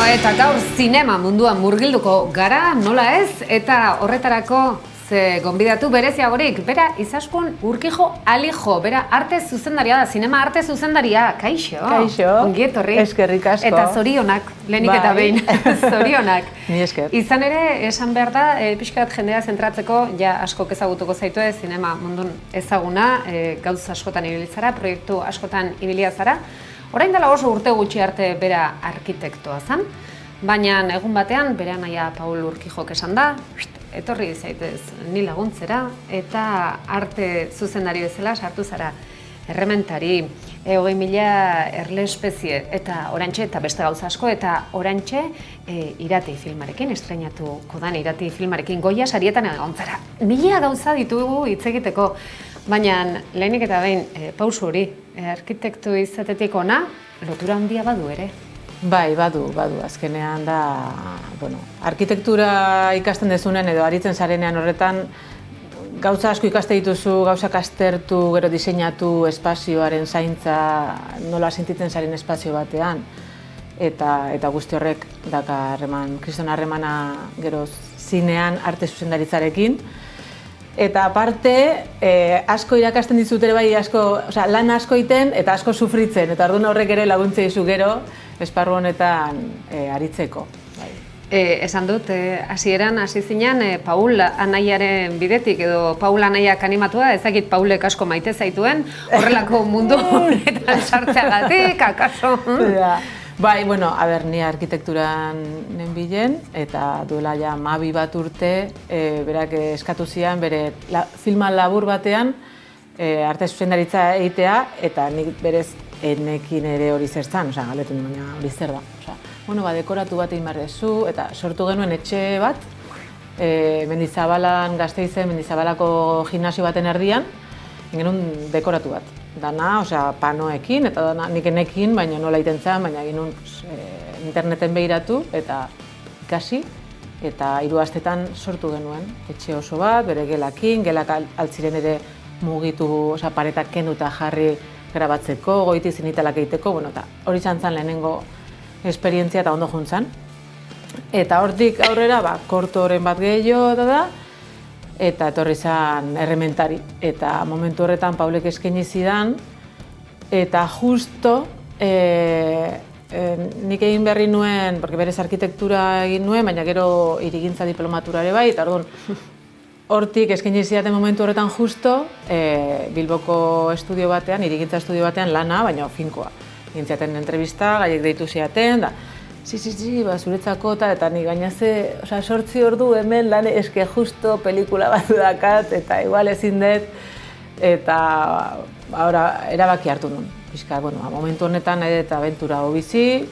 eta gaur zinema munduan murgilduko gara, nola ez, eta horretarako ze gonbidatu bereziagorik, bera Izaskun Urkijo Alijo, bera arte zuzendaria da, zinema arte zuzendaria, kaixo. Kaixo, ongietorri. eskerrik asko. Eta zorionak, lehenik eta behin, zorionak. Ni esker. Izan ere, esan behar da, pixkat jendea zentratzeko, ja askok ezagutuko zaitu zinema mundun ezaguna, gauz askotan ibili zara, proiektu askotan ibilia zara. Orain dela oso urte gutxi arte bera arkitektoa zen, baina egun batean bere anaia Paul Urkijok esan da, etorri zaitez ni laguntzera, eta arte zuzendari bezala sartu zara errementari, 20.000 erle espezie eta orantxe eta beste gauza asko, eta orantxe Irati filmarekin, estreinatuko dan Irati filmarekin Goya sarietan egon zara. Mila gauza ditugu hitz egiteko, baina lehenik eta behin pausu hori, arkitektu izatetik ona, lotura handia badu ere. Bai, badu, azkenean da, bueno, arkitektura ikasten dezunen edo aritzen zarenean horretan, gauza asko ikaste dituzu, gauzak aztertu, gero diseinatu, espazioaren zaintza, nola sentitzen zaren espazio batean, eta guzti horrek daka kriston harremana gero zinean arte zuzendaritzarekin. Eta aparte, asko irakasten dizut ere bai, lan asko egiten eta asko sufritzen, eta orduan horrek ere laguntzea dizu gero, esparru honetan aritzeko. Esan dut, hasieran hasi zinen Paul anaiaren bidetik, edo Paul anaiak animatua, ezakit Paulek asko maite zaituen, horrelako mundu honetan sartzeagatik, akaso? Bai, bueno, ni arkitekturan nenbilen, eta duela ja 12 bat urte, berak eskatu zian bere filma labur batean arte zuzendaritza egitea, eta nik berez enekin ere hori zer zan, galdetu nuen, baina hori zer da. Dekoratu bat egin behar dezu, eta sortu genuen etxe bat, Mendizabalan, Gasteizen, Mendizabalako gimnasio baten erdian, genuen dekoratu bat. Dana, panoekin, eta dana nik enekin, baina nola egiten zen, baina egin interneten behiratu, eta ikasi, eta 3 astetan sortu genuen. Etxe oso bat, bere gelakin, gelak altziren ere mugitu, paretak kendu eta jarri grabatzeko, goiti zinitalak egiteko, eta hori izan zen lehenengo esperientzia eta ondo juntzan. Eta hortik aurrera, kortoren bat gehiago da, eta etorri zen errementari. Eta momentu horretan Paulek eskaini zidan, eta justo nik egin berri nuen, porque berez arkitektura egin nuen, baina gero hirigintza diplomatura ere bai, eta orduan hortik eskaini zidaten momentu horretan justo Bilboko estudio batean, hirigintza estudio batean lana, baina finkoa. Egin zidaten entrevista, gaiek deitu zidaten, da, zuretzako eta nik gaina 8 ordu hemen lan eske justo pelikula bat dakat, eta igual ezin dut, eta erabaki hartu nuen. Momentu honetan nahi dut abentura bizi,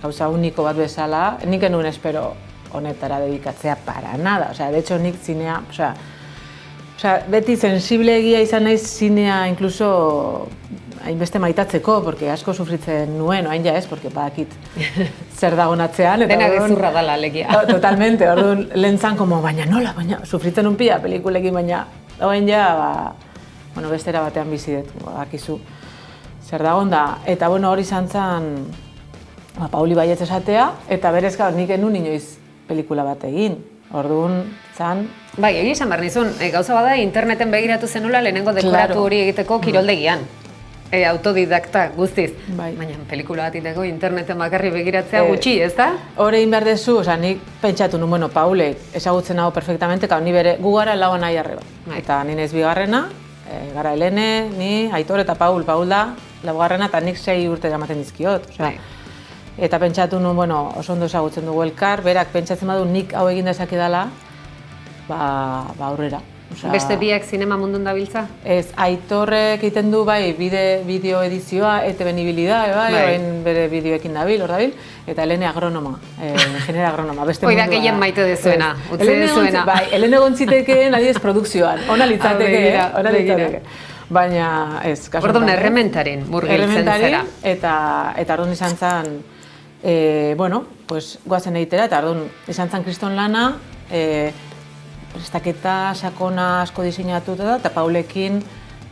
gauza uniko bat bezala, nik enuen espero honetara dedikatzea para nada, de hecho nik zinea, beti sensible egia izan naiz zinea incluso hainbeste maitatzeko, porque asko sufritzen nuen, oain ja ez, porque badakit zer dagoen atzean. Dena gezurra dala alegia. Totalmente, orduan lehen zan, baina nola, sufritzen un pila pelikulekin, baina oain ja, bestera batean bizi dut, badakizu zer dagoen da. Eta hori izan zen, Pauli baietz esatea, eta berez nik enun inoiz pelikula bat egin. Orduan zan... Bai, egia esan behar nizun, gauza bada interneten begiratu zenula lehenengo dekoratu hori egiteko kiroldegian. Autodidakta guztiz, baina pelikula bat egiteko interneten bakarri begiratzea gutxi, ez da? Hore egin behar dezu, nik pentsatu nuen, Paulek ezagutzen hau perfectamente, ni bere gu gara lau nahi arreba. Eta ni naiz bigarrena, gara Helene, ni, Aitor eta Paul da laugarrena, eta nik 6 urte gamaten dizkiot. Eta pentsatu nuen, oso ondo ezagutzen dugu elkar, berak pentsatzen badu nik hau egin dezakedala, aurrera. Beste biak zinema mundun dabiltza? Ez, Aitorrek egiten du bideo edizioa, ETB-en ibili da, orain bere bideoekin dabil, hor dabil, eta Helene agronoma, ingeniera agronoma. Oida gehien maite dezuena, utzi dezuena. Helene gontzitekeen adidez produkzioan, ona litzateke. Baina ez, kasu. Orduan errementaren murgiltzen zera. Eta orduan izan zen, goazen egitera, eta orduan izan zen kriston lana, prestaketa sakona asko diseinatu da, eta Paulekin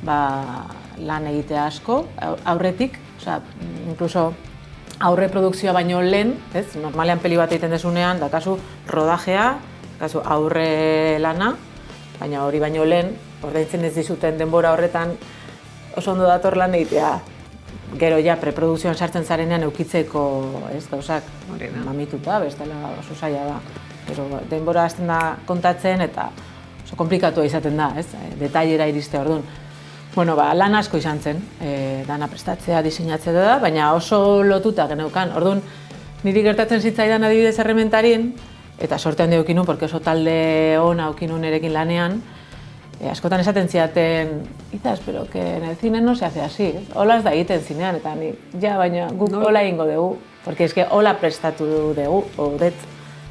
lan egitea asko, aurretik, incluso aurre produkzioa baino lehen, ez? Normalean peli bat egiten desunean, dakazu rodajea, dakazu aurre lana, baina hori baino lehen, ordaintzen ez dizuten denbora horretan oso ondo dator lan egitea. Gero ja preprodukzioan sartzen zarenean eukitzeko, ez, gauzak mamituta, bestela oso zaila da. Pero denbora hasten da kontatzen eta oso komplikatua izaten da, ez? Detailera iriste orduan. Bueno, lan asko izan zen, dana prestatzea, diseinatzea da, baina oso lotuta geneukan. Orduan, niri gertatzen zitzaidan adibidez Errementarien, eta sorte handi eukinun, porque oso talde ona eukinun erekin lanean, askotan esaten ziaten, Itaz, pero que en el cine no se hace así, ¿eh? Hola ez da egiten zinean, eta ni, ja, baina guk hola egingo dugu, porque es que hola prestatu dugu, odet,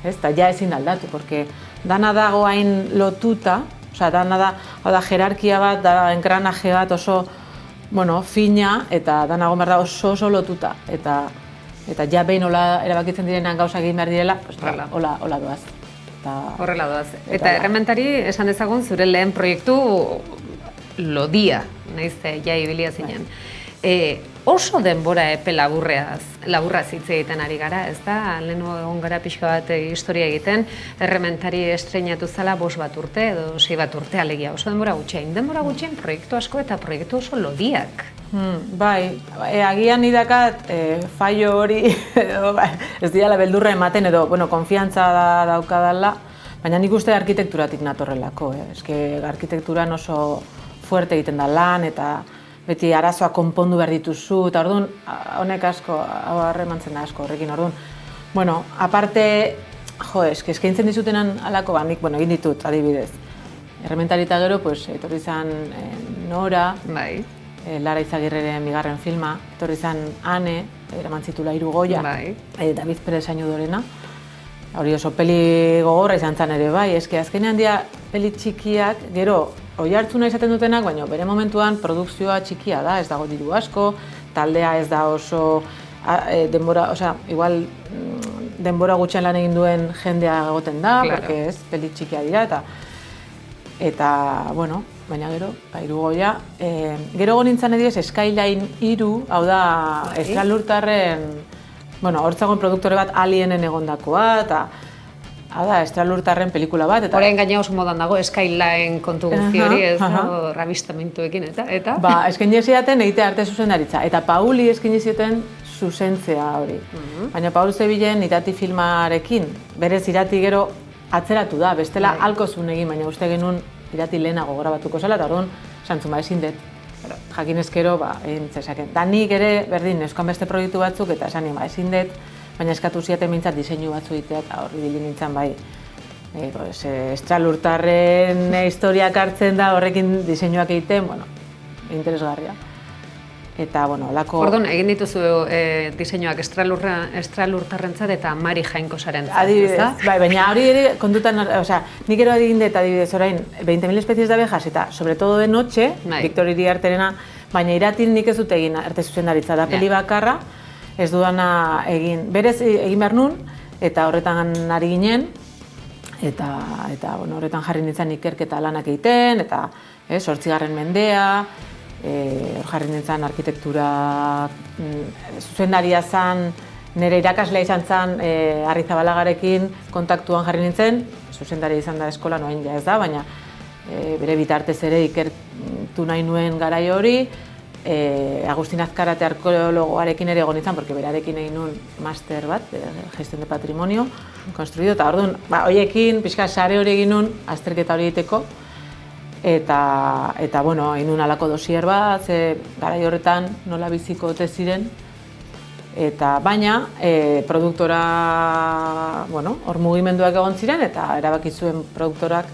ez, eta ja ezin aldatu, porque dana dago hain lotuta, osea, dana da, hau da, jerarkia bat, da, engranaje bat oso, bueno, fina, eta dana behar da oso lotuta, eta ja behin hola erabakitzen direnean gauzak egin behar direla, pues, hola doaz. Horrela doaz. Eta Errementari esan dezagun zure lehen proiektu lodia, nahiz ja ibilia zinen. Oso denbora epe laburraz hitz egiten ari gara, ez da? Lehenengo egon gara pixka bat historia egiten, Errementari estreinatu zala 5 bat urte edo 6 bat urte alegia. Oso denbora gutxein. Denbora gutxein proiektu asko eta proiektu oso lodiak. Bai, agian idakat fallo hori, ez dira beldurra ematen edo, bueno, konfiantza daukadala, baina nik uste arkitekturatik natorrelako, eske arkitekturan oso fuerte egiten da lan eta beti arazoak konpondu behar dituzu, eta orduan, honek asko, hau harremantzen da asko horrekin, orduan. Bueno, aparte, eskaintzen dizutenan alako, nik, bueno, egin ditut, adibidez. Errementari eta gero, pues, etorri izan Nora, bai. Lara Izagirreren bigarren filma, etorri izan Ane, eraman zitula 3 Goya, bai. David Pérez Añudorena. Hori oso peli gogorra izan zen ere, bai, eske azkenean dira peli txikiak, gero oihartzuna izaten dutenak, baina bere momentuan produkzioa txikia da, ez dago diru asko, taldea ez da oso denbora, osea, igual denbora gutxen lan egin duen jendea egoten da, porque ez peli txikia dira, eta bueno, baina gero, 3 Goya. Gero gonintzen ediz, Skyline 3, hau da, Estralurtarren, bueno, hortzagon produktore bat Alienen egondakoa, eta hau da, Estralurtarren pelikula bat. Horein gaina oso modan dago, Skyline kontu guzti hori, ez dago rabistamentuekin, eta? Ba, eskaini zidaten egite arte zuzendaritza, eta Pauli eskaini zidaten zuzentzea hori. Baina Paul zebilen Irati filmarekin, berez Irati gero atzeratu da, bestela halko zuen egin, baina uste genuen Irati lehenago grabatuko zela, eta orduan, santzun ezin dut, jakinezkero, egin zezaken. Da nik ere, berdin, neskoan beste proiektu batzuk, eta esan nien, ezin dut, baina eskatu ziaten mintzat diseinu batzu egitea, eta horri bilin nintzen bai, Estralurtarren historiak hartzen da, horrekin diseinuak egiten, bueno, interesgarria. Eta, bueno, holako... Orduan, egin dituzu diseinuak Estralurtarrentzat eta Mari Jainkosarentzat, adibidez, bai, baina hori ere kontutan, osea, nik ero egin dut adibidez orain 20.000 especies de abejas eta sobre todo de noche, Victor Iriarterena, baina Iratin nik ez dut egin arte zuzendaritza da peli bakarra, ez dudana egin, berez egin behar nun, eta horretan ari ginen, eta bueno, horretan jarri nintzen ikerketa lanak egiten, eta 8. mendea, hor jarri nintzen arkitektura zuzendaria zen, nire irakaslea izan zen Arrizabalagarekin kontaktuan jarri nintzen, zuzendaria izan da eskola noain ja ez da, baina bere bitartez ere ikertu nahi nuen garai hori, Agustin Azkarate arkeologoarekin ere egon nintzen, porque berarekin egin nuen master bat, gestión de patrimonio, konstruido, eta orduan, horiekin, pixka sare hori egin nuen, azterketa hori egiteko, eta bueno, egin nuen alako dosier bat, garai horretan nola biziko ote ziren, eta baina, produktora, bueno, hor mugimenduak egon ziren, eta erabaki zuen produktorak,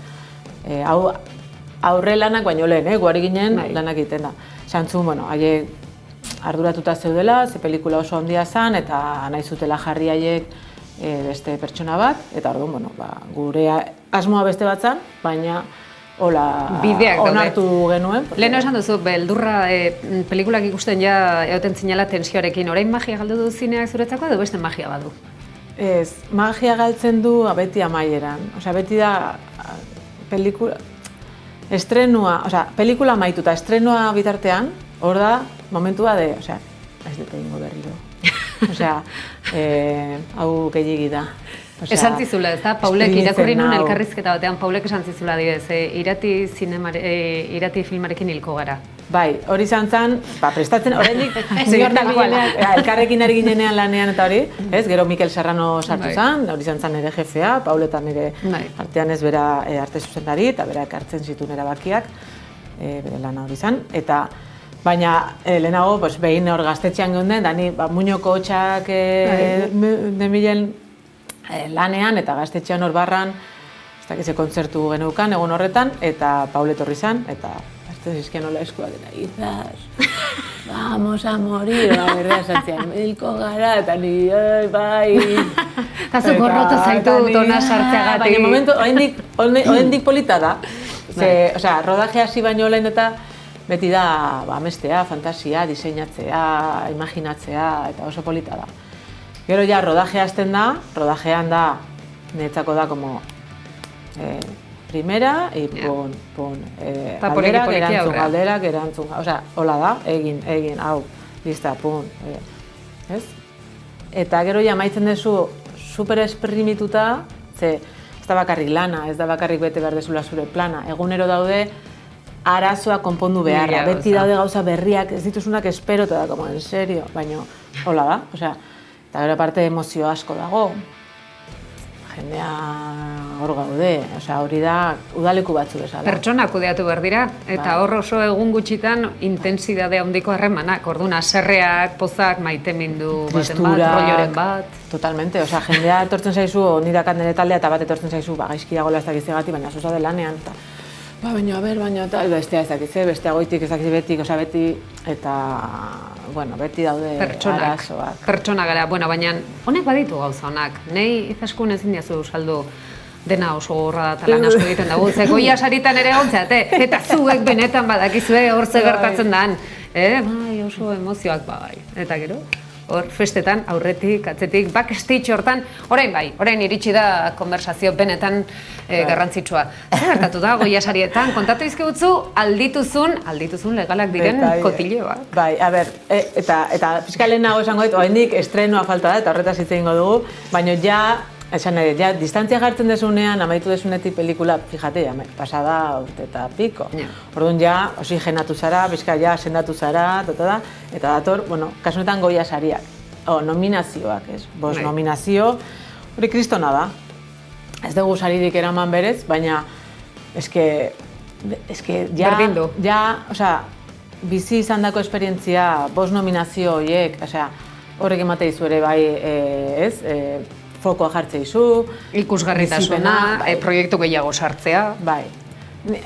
aurre lanak baino lehen, guari ginen lanak egiten da. Santzun, bueno, haiek arduratuta zeudela, ze pelikula oso handia zen, eta nahi zutela jarri haiek beste pertsona bat, eta orduan, bueno, gure asmoa beste bat zen, baina hola onartu genuen. Leheno esan duzu, beldurra pelikulak ikusten ja egoten zinela tensioarekin, orain magia galdu du zineak zuretzako edo beste magia badu? Ez, magia galtzen du beti amaieran, osea, beti da pelikula... Estrenua, osea, pelikula amaitu eta estrenua bitartean, hor da, momentua de, osea, ez dut egingo berriro. Osea, hau gehiagi da. Esan zizula, ez da? Paulek irakurri nuen elkarrizketa batean, Paulek esan zizula adibidez, irati filmarekin hilko gara. Bai, hori izan zen, prestatzen, oraindik elkarrekin ari ginenean lanean eta hori, ez? Gero Mikel Serrano sartu zen, hori izan zen nire jefea, Pauletan nire artean ez bera arte zuzendari, eta berak hartzen zituen erabakiak, bere lana hori zen, eta baina lehenago, behin hor gaztetxean geunden, da ni muñoko hotxak nemilen lanean eta gaztetxean hor barran, ez dakize kontzertu geneukan egun horretan, eta Paulet horri zen, eta zizkian hola eskuak eta izaz, vamos a morir, la verdad, esatzen, hilko gara, eta ni, bai... Eta zu gorrotu zaitu tona sartzeagatik. Baina momentu, oraindik polita da. Osea, rodaje hasi baino lehen eta beti da amestea, fantasia, diseinatzea, imaginatzea, eta oso polita da. Gero ja, rodaje hasten da, rodajean da, niretzako da, como... primera, y pun, galderak erantzun, osea, hola da, egin, hau, lista, pun, ez? Eta gero ja maitzen dezu super esprimituta, ze ez da bakarrik lana, ez da bakarrik bete behar dezula zure plana, egunero daude arazoa konpondu beharra, beti daude gauza berriak, ez dituzunak espero, eta da, como, en serio, baina, hola da, osea, eta gero aparte emozio asko dago, jendea hor gaude, osea, hori da udaleku batzu bezala. Pertsonak kudeatu behar dira, eta hor oso egun gutxitan intensidade handiko harremanak, orduan haserreak, pozak, maitemindu baten bat, rolloren bat. Totalmente, osea, jendea etortzen zaizu, nirakat nire taldea eta bat etortzen zaizu, gaizki dagoela ez dakizegati, baina zuzade lanean, eta baina, tal, bestea ez dakize, bestea goitik ez dakize betik, osea, beti, eta, bueno, beti daude arazoak. Pertsonak gara, bueno, baina honek baditu gauza honak. Nei izaskun ezin diazu saldu dena oso gorra da lan asko egiten dugu, ze goia saritan ere gontzeate, eta zuek benetan badakizue hor ze gertatzen dan. Bai, oso emozioak bai, eta gero? Hor, festetan, aurretik, atzetik, backstage hortan, orain iritsi da konversazio benetan garrantzitsua. Zer gertatu da, goia sarietan, kontatu izkegutzu aldituzun legalak diren kotileoak. Bai, a ber, eta fiskalen nago esango dut, oraindik estrenoa falta da, eta horretaz hitz egingo dugu, baina ja, distantzia jartzen desunean, amaitu desunetik pelikula, fíjate, pasada urte eta piko. Orduan ja, oxigenatu zara, bizka ja, sendatu zara, eta dator, bueno, kasunetan goia sariak, nominazioak, ez? Bost nominazio, hori kristona da. Ez dugu saririk eraman berez, baina, eske ja, osea, bizi izandako esperientzia, bost nominazio horiek, osea, horrek emate izu ere bai, ez? Fokoa jartzea izu, ikusgarritasuna, proiektu gehiago sartzea. Bai.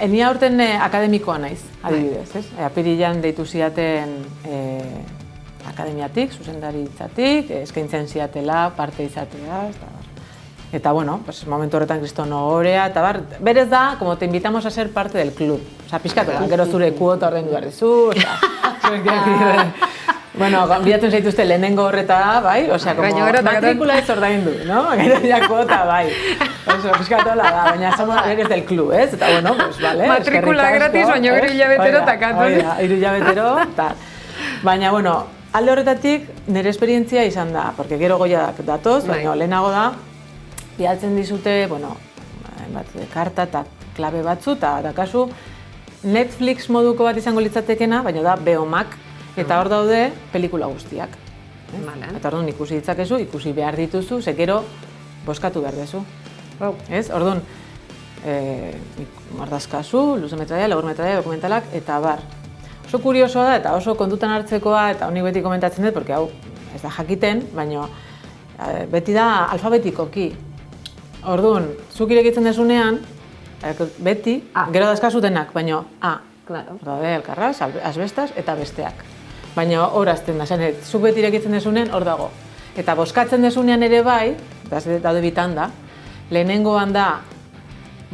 Ni aurten akademikoa naiz, adibidez, ez? Apirilean deitu ziaten akademiatik, zuzendaritzatik, eskaintzen ziatela, parte izatea, eta bueno, momentu horretan kristono orea, eta berez da, como te invitamos a ser parte del club. Osa, pizkatu da, gero zure kuota ordaindu behar dizu, bueno, bilatzen zaituzte lehenengo horreta, bai? Osea, como matrikula ez ordaindu, no? Gero ja kuota, bai. Oso, pizkatola da, baina somos eres del club, ez? Eta bueno, pues vale. Matrikula gratis, baina gero hilabetero takatu. Hiru hilabetero, eta... Baina, bueno, alde horretatik nire esperientzia izan da, porque gero goiak datoz, baina lehenago da, bialtzen dizute, bueno, karta eta klabe batzu, eta dakazu Netflix moduko bat izango litzatekena, baina da Beomak, eta hor daude pelikula guztiak. Eta orduan ikusi ditzakezu, ikusi behar dituzu, ze gero boskatu behar dezu. Ez? Orduan, mardazkazu, luzemetraia, laburmetraia, dokumentalak, eta bar. Oso kuriosoa da, eta oso kontutan hartzekoa, eta honik beti komentatzen dut, porque hau ez da jakiten, baina beti da alfabetikoki. Orduan, zuk irekitzen desunean, beti, gero dazkazu denak, baina A. Daude, elkarraz, asbestas eta besteak. Baina hor azten da, zuk beti irekitzen desunean, hor dago. Eta bozkatzen desunean ere bai, daude bitan da, lehenengoan da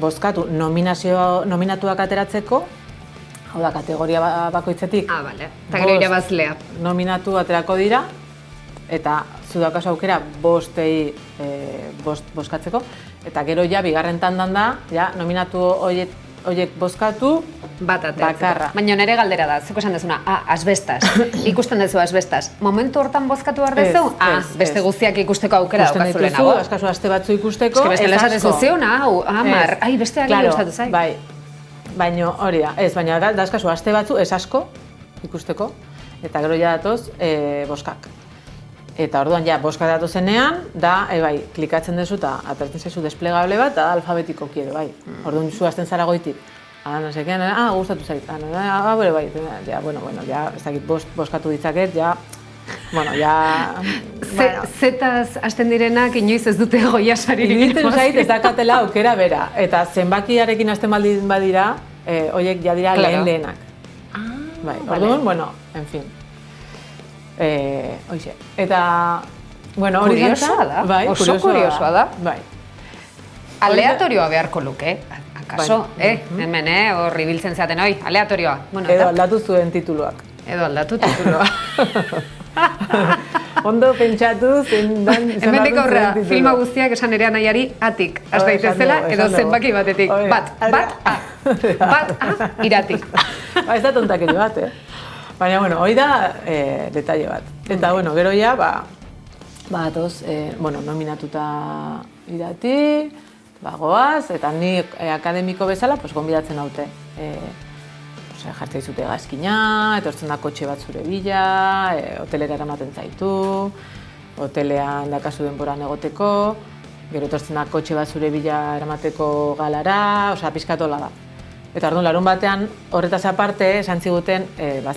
bozkatu nominatuak ateratzeko, hau da, kategoria bakoitzetik. Bale. Eta gero irabazlea. Nominatu aterako dira, eta zu daukazu aukera bostei bozkatzeko, eta gero ja, bigarren tandan da, ja, nominatu horiek bozkatu bat ateratzeko. bakarra. Baina nire galdera da, zuko esan dezuna, asbestas, ikusten dezu asbestas. Momentu hortan bozkatu behar dezu? Beste guztiak ikusteko aukera daukazu lehenago. Ikusten dituzu, aste batzu ikusteko, ez beste lesatzen zuziona, hamar, besteak gustatu zait. Bai, baina hori da, baina da eskazu aste batzu ez asko ikusteko, eta gero ja datoz boskak. Eta orduan ja, boska datozenean, da, bai, klikatzen dezu eta atertzen zaizu desplegable bat, da alfabetiko kiero, bai. Orduan zu hasten zara goitik. No sekean, gustatu zait. Bere, bai, ja, bueno, ja, ez dakit boskatu ditzaket, ja, bueno, ja... Zetaz hasten direnak inoiz ez dute goiasari. Iruditzen zait ez dakatela aukera bera. Eta zenbakiarekin hasten baldin badira, horiek ja dira lehenak. Bai, orduan, bueno, en fin. Hoxe. Eta, bueno, hori kuriosoa da. Bai, oso kuriosoa da. Bai. Aleatorioa beharko luke, akaso, hemen, hor ibiltzen zaten, aleatorioa. Edo aldatu zuen tituluak. Edo aldatu tituloa. Ondo pentsatu zendan... Hemendik aurrera, filma guztiak esan ere anaiari atik. Az daitezela, edo zenbaki batetik. Bat, iratik. Ez da tontakerio bat, Baina, bueno, hori da detalle bat. Eta, bueno, gero ja, atoz, nominatuta irati, goaz, eta ni akademiko bezala, gonbidatzen haute. Jartzea izute gazkina, etortzen da kotxe bat zure bila, hotelera eramaten zaitu, hotelean dakazu denboran egoteko, gero etortzen da kotxe bat zure bila eramateko galara, pizkatola da. Eta orduan, larun batean, horretaz aparte, esan ziguten,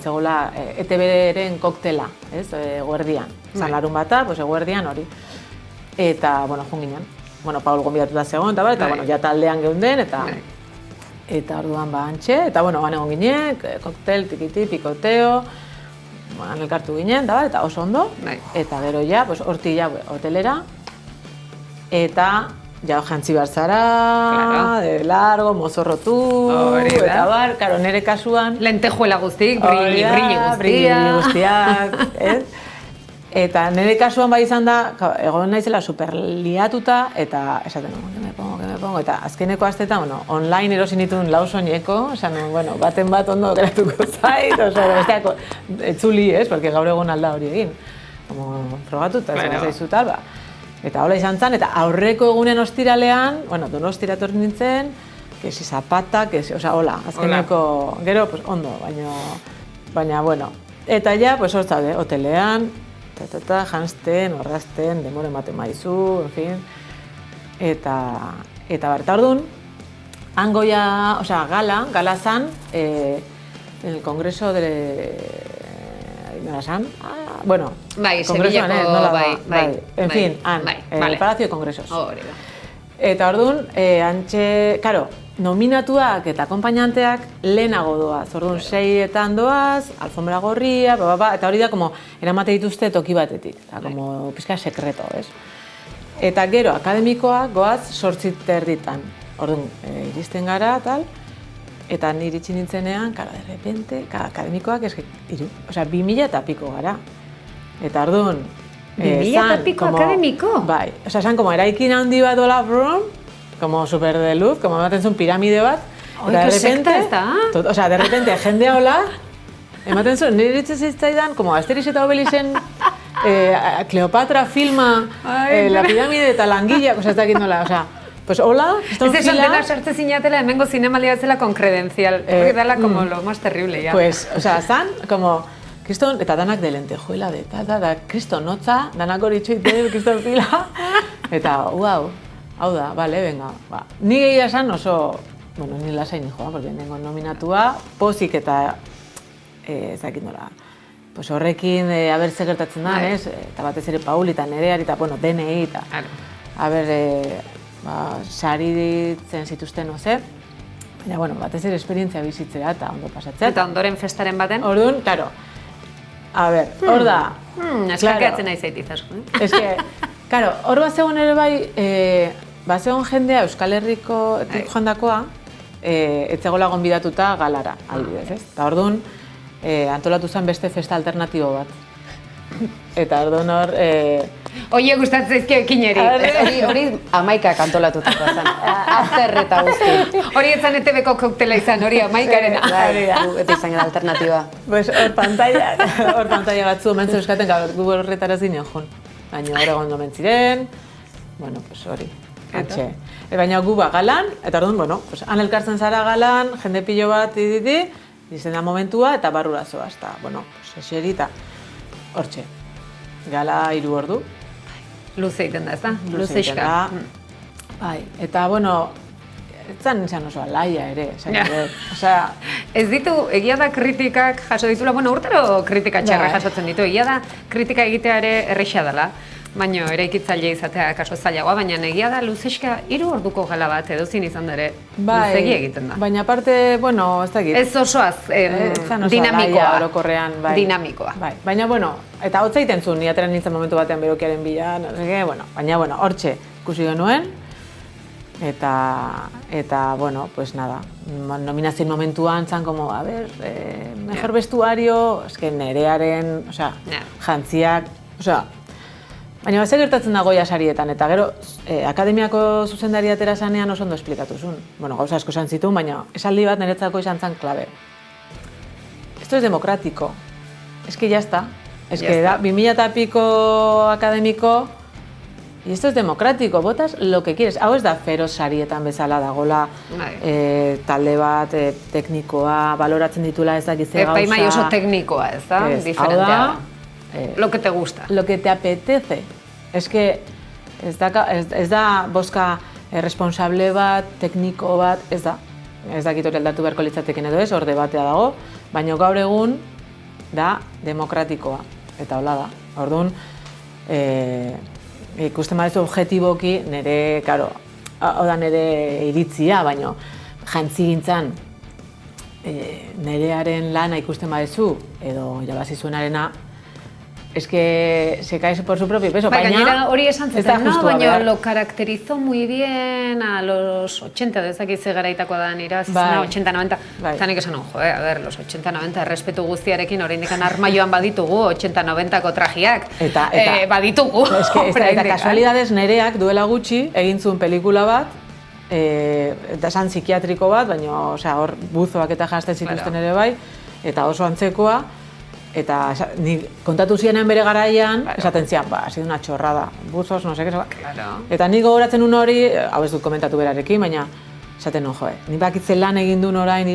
zegoela ETB-ren koktela, eguerdian. Zan larun bata, eguerdian hori. Eta, bueno, joan ginen. Paul gonbidatuta zegoen, eta, ja taldean geunden, eta orduan antxe, eta, egon ginen, koktel, tikiti, pikoteo, elkartu ginen, eta oso ondo. Eta gero ja, horti ja, hotelera, eta ja jantzi behar zara, de largo, mozorrotu, eta karo, nire kasuan... Lentejuela guztik, brilli guztiak, Eta nire kasuan bai izan da, egon naizela superliatuta, eta esaten, que me pongo, eta azkeneko astetan, online erosi nituen lau soineko, esan, baten bat ondo geratuko zait, besteako, etzuli, porque gaur egun alda hori egin. Frogatu, eta ez zaizu tal, Eta hola izan zen, eta aurreko egunen ostiralean, Donostira etorri nintzen, kesi zapata, hola, azkeneko, gero, ondo, baina, Eta ja, hor zaude, hotelean, janzten, orrazten, demore ematen maizu, en fin. Eta orduan, hango ja, gala zan, el Congreso nola zan? Bueno, Sevillako, en fin, el Palacio de Congresos. Eta orduan, antxe, karo, nominatuak eta akompainanteak lehenago doaz. Orduan, 6etan doaz, alfombra gorria, eta hori da, eramate dituzte toki batetik. Como pizka sekreto, ez? Eta gero, akademikoak goaz 8:30. Orduan, iristen gara, tal, eta nire iritsi nintzenean, karo, de repente, akademikoak, 2000 eta piko gara. Eta orduan, 2000 eta piko akademiko? Bai, esan, eraikin handi bat dola, como super de luz, como ematen zuen piramide bat. Que sekta ez da? De repente, jendea hola, ematen zuen, nire iritsi zitzaidan, como Asterix eta Obelixen, Cleopatra filma, la piramide eta langilla, ez dakit nola, pues hola, eston fila... Ez esan dena sartze zinatela, hemengo zinemaldia batzela con credencial, porque dala como lo más terrible, ya. Pues, zan, como... Kriston, eta danak de lentejuela, da, kriston notza, danak hori txoite, kriston fila, eta, hau da, bale, venga, Ni gehiago esan oso, ni lasai nijoa, porque nengo nominatua, pozik eta, ez dakit nola, pues horrekin, haber ze gertatzen da, eta batez ere Pauli eta Nereari, eta, DNI, eta, sari ditzen zituzten, baina, batez ere esperientzia bizitzera, eta ondo pasatzea. Eta ondoren festaren baten? Orduan, karo, hor da... Eskakeatzen nahi zaitiz asko, Ez que, karo, hor bazegon ere bai, bazegon jendea Euskal Herrikotik joandakoa, etzegola gonbidatuta galara, adibidez, ez? Eta orduan, antolatu zen beste festa alternatibo bat. Eta orduan hor... Oie gustatzen zaizkio ekineri. Hori 11 kantolatutako zen. After eta guzti. Hori etzan ETV-ko koktela izan, hori 11-arena. Eta izan gara alternatiba. Pues hor pantalla batzu omen zeuskaten, gaur gu horretaraz ginen joan. Baina hor egon domen ziren, bueno, pues hori. Antxe. Baina gu galan, eta orduan, bueno, pues han elkartzen zara galan, jende pilo bat izen da momentua, eta barrura zoaz, eta, bueno, pues eserita, hortxe. Gala 3 ordu. Luze egiten da, ez da? Luze egiten da. Bai, eta, bueno, etzan oso alaia ere, osea... Ez ditu, egia da kritikak jaso ditula, bueno, urtero kritika txarra jasotzen ditu, egia da kritika egitea ere erresa dela, baina eraikitzaile izatea kaso zailagoa, baina egia da luzeska 3 orduko gala bat edozin izan dere luzegi egiten da. Baina aparte, bueno, ez dakit. Ez osoaz dinamikoa. Orokorrean, bai. Dinamikoa. Bai, baina, bueno, eta hotza egiten zuen, ni ateren nintzen momentu batean berokiaren bila, no sé qué, bueno, baina, bueno, hortxe ikusi genuen, eta bueno, pues nada, nominazioen momentuan zan como, a ver, mejor vestuario, eske nerearen, osea, jantziak, osea, baina ze gertatzen da Goya sarietan, eta gero akademiako zuzendari atera zanean oso ondo esplikatu zuen. Bueno, gauza asko esan zituen, baina esaldi bat niretzako izan zen klabe. Esto es democrático. Es que ya está. Es que da 2000 eta piko akademiko, y esto es democrático, votas lo que quieres. Hau ez da feroz sarietan bezala dagola, talde bat, teknikoa, baloratzen ditula ez dakitze gauza. Epaimai oso teknikoa, ez da? Diferentea. Lo que te gusta. Lo que te apetece. Es que ez da boska responsable bat, tekniko bat, ez da. Ez dakit hori aldatu beharko litzateken edo ez, hor debatea dago, baina gaur egun da demokratikoa. Eta hola da. Orduan, ikusten badezu objetiboki, nire, karo, hau da nire iritzia, baina jantzigintzan nirearen lana ikusten badezu, edo irabazi zuenarena, es que se cae por su propio peso, baina hori esan zuten, no? Baina lo caracterizó muy bien a los 80, dezakitze garaitakoa da nira, 80-90, eta nik esan jo, a ver, los 80-90 errespetu guztiarekin oraindik armaioan baditugu, 80-90ko trajiak, baditugu. Eta kasualidades nereak duela gutxi egin zuen pelikula bat, eta esan psikiatriko bat, baina hor buzoak eta janzten zituzten ere bai, eta oso antzekoa, eta kontatu zienen bere garaian, esaten zian, ha sido una chorrada, buzos, no sé qué, eta nik gogoratzen un hori, hau ez dut komentatu berarekin, baina esaten non, nik bakitzen lan egin duen orain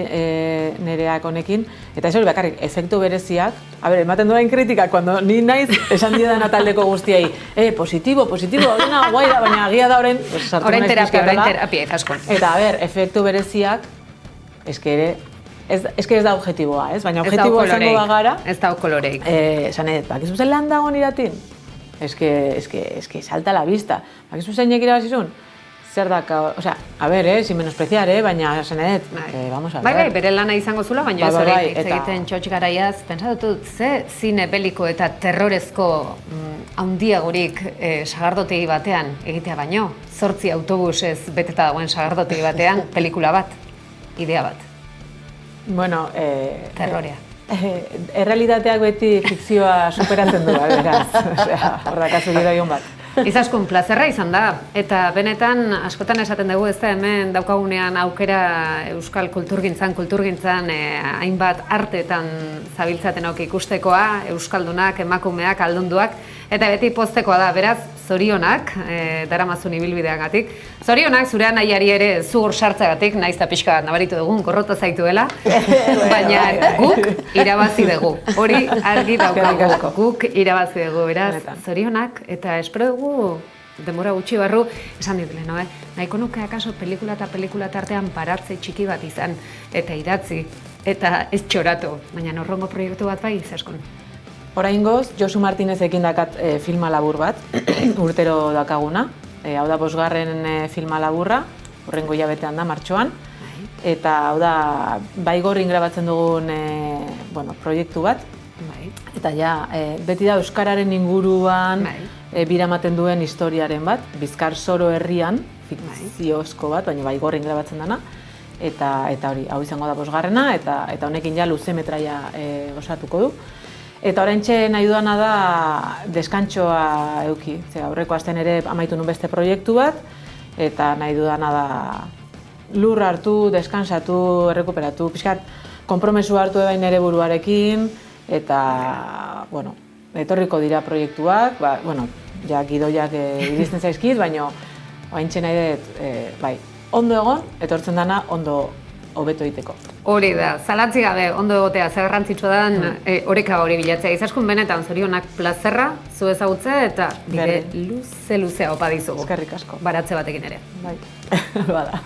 nereak honekin, eta ez hori bakarrik, efektu bereziak, ematen duen kritikak, cuando ni naiz esan diedan ataldeko guztiei, positibo, horrena guai da, baina agia da horren, horren terapia, asko. Eta, efektu bereziak, Ez que ez da objetiboa, ez? Baina objetiboa izango da gara. Ez da koloreik. Esanet, bakizu zen lan dago niratin? Ez que salta la vista. Bakizu zeinek irabazizun? Zer daka, osea, a ver, sin menospreciar, baina esanet, vamos a ver. Bai, bere lana izango zula, baina ez hori hitz egiten txotx garaiaz. Pentsatu dut, ze zine beliko eta terrorezko handiagorik sagardotegi batean egitea baino? 8 autobusez beteta dagoen sagardotegi batean, pelikula bat, idea bat. Bueno, terrorea. Errealitateak beti fikzioa superatzen du, beraz. Horrakazu gero egon bat. Izaskun, plazerra izan da. Eta benetan, askotan esaten dugu ez da hemen daukagunean aukera euskal kulturgintzan, hainbat arteetan zabiltzatenok ikustekoa, euskaldunak, emakumeak, aldunduak, eta beti poztekoa da, beraz, zorionak, daramazun ibilbideagatik. Zorionak, zure anaiari ere zu hor sartzagatik, naiz eta pixka nabaritu dugun, gorrota zaituela, baina guk irabazi dugu. Hori argi daukagu, guk irabazi dugu, beraz, zorionak, eta espero dugu denbora gutxi barru, esan dit leheno, nahiko nuke akaso pelikula eta pelikula tartean paratze txiki bat izan, eta idatzi, eta ez txoratu, baina norrongo proiektu bat bai, Izaskun. Oraingoz, Josu Martinezekin dakat filma labur bat, urtero dakaguna, hau da 5. filma laburra, hurrengo hilabetean da, martxoan, eta hau da, Baigorrin grabatzen dugun proiektu bat, eta ja, beti da Euskararen inguruan biramaten duen historiaren bat, Bizkarsoro herrian, fikziozko bat, baina Baigorrin grabatzen dana, eta hori, hau izango da 5. eta honekin ja luze metraia osatuko du. Eta oraintxe nahi dudana da deskantxoa eduki. Aurreko astean ere amaitu nun beste proiektu bat, eta nahi dudana da lur hartu, deskansatu, errekuperatu, pixkat konpromesu hartu ebain ere buruarekin, eta, bueno, etorriko dira proiektuak, ja gidoiak iristen zaizkit, baina oraintxe nahi dut, bai, ondo egon, etortzen dana ondo hobeto egiteko. Hori da, zalantzi gabe ondo egotea zer garrantzitsua den oreka hori bilatzea. Izaskun benetan zorionak plazerra, zu ezagutze eta bide luze-luzea opa dizugu. Eskerrik asko. Baratze batekin ere. Bai, bada.